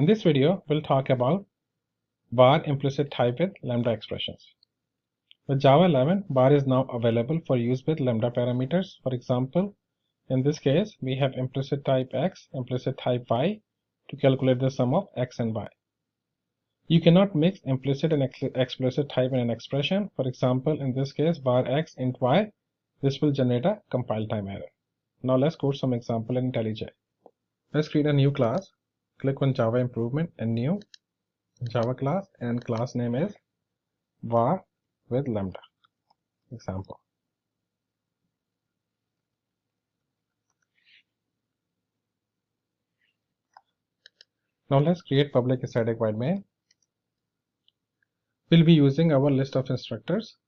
In this video, we'll talk about var implicit type with lambda expressions. With Java 11, var is now available for use with lambda parameters. For example, in this case, we have implicit type x, implicit type y to calculate the sum of x and y. You cannot mix implicit and explicit type in an expression. For example, in this case, var x int y, this will generate a compile time error. Now let's code some example in IntelliJ. Let's create a new class. Click on Java improvement and new Java class, and class name is var with lambda. Example. Now let's create public static void main. We'll be using our list of instructors.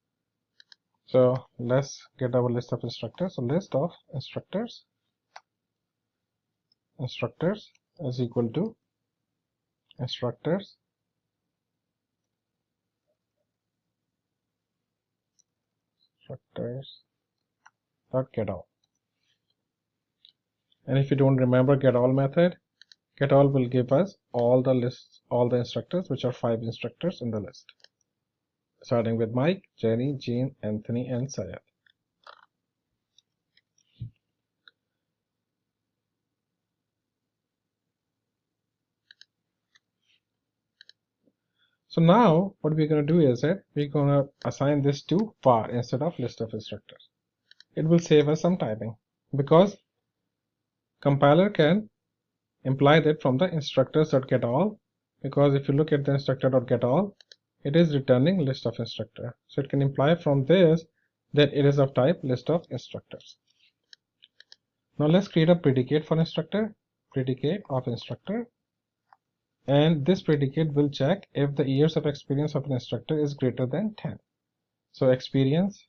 So let's get our list of instructors. So list of instructors is equal to instructors dot get all. And if you don't remember get all method, get all will give us all the instructors, which are 5 instructors in the list, starting with Mike, Jenny, Jean, Anthony, and Syed. So now what we're going to do is that we're going to assign this to var instead of list of instructors. It will save us some typing because compiler can imply that from the instructors.getAll, because if you look at the instructor.getAll, it is returning list of instructor. So it can imply from this that it is of type list of instructors. Now let's create a predicate for instructor, predicate of instructor, and this predicate will check if the years of experience of an instructor is greater than 10. So experience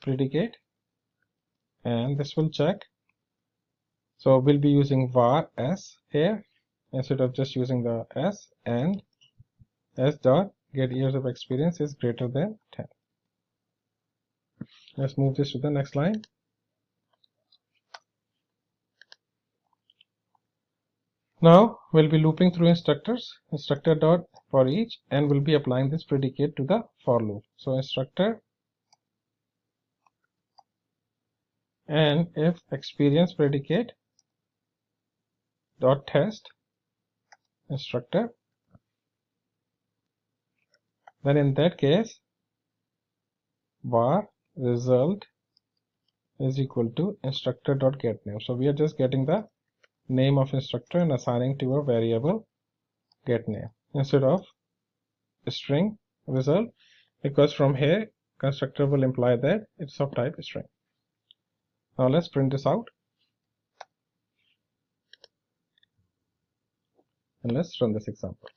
predicate, and this will check. So we'll be using var s here instead of just using the s, and s dot get years of experience is greater than 10. Let's move this to the next line. Now we'll be looping through instructors, instructor dot for each, and we'll be applying this predicate to the for loop. So instructor, and if experience predicate dot test instructor, then in that case var result is equal to instructor dot get name. So we are just getting the name of instructor and assigning to a variable get name instead of string result, because from here constructor will imply that it's of type string. Now let's print this out and let's run this example.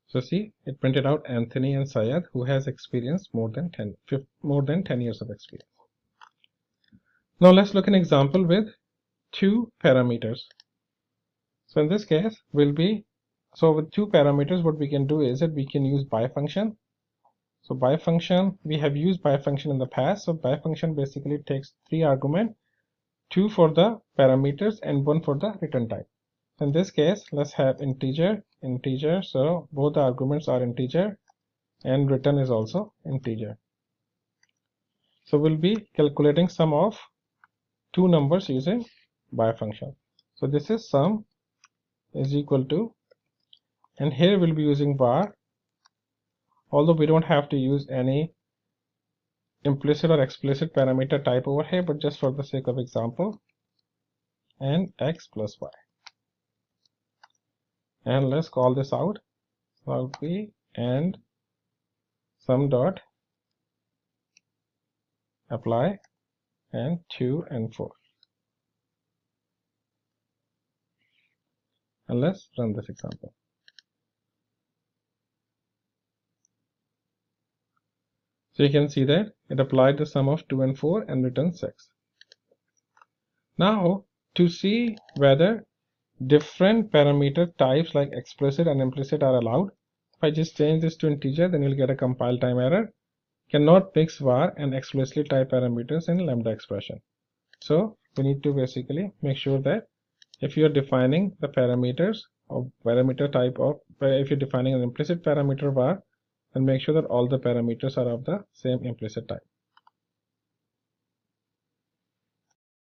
So see, it printed out Anthony and Syed, who has experienced more than 10 years of experience. Now let's look at an example with 2 parameters. So in this case, with 2 parameters, what we can do is that we can use by function. So by function, we have used by function in the past. So by function basically takes 3 arguments, 2 for the parameters and 1 for the return type. In this case, let's have integer, so both the arguments are integer and return is also integer. So we'll be calculating sum of 2 numbers using by function. So this is sum is equal to, and here we'll be using var, although we don't have to use any implicit or explicit parameter type over here, but just for the sake of example, and x plus y. And let's call this out. So I'll be and sum dot apply and 2 and 4. And let's run this example. So you can see that it applied the sum of 2 and 4 and returned 6. Now to see whether different parameter types like explicit and implicit are allowed. If I just change this to integer, then you'll get a compile time error. Cannot mix var and explicitly type parameters in Lambda expression. So we need to basically make sure that if you're defining the parameters of parameter type of, if you're defining an implicit parameter var, then make sure that all the parameters are of the same implicit type.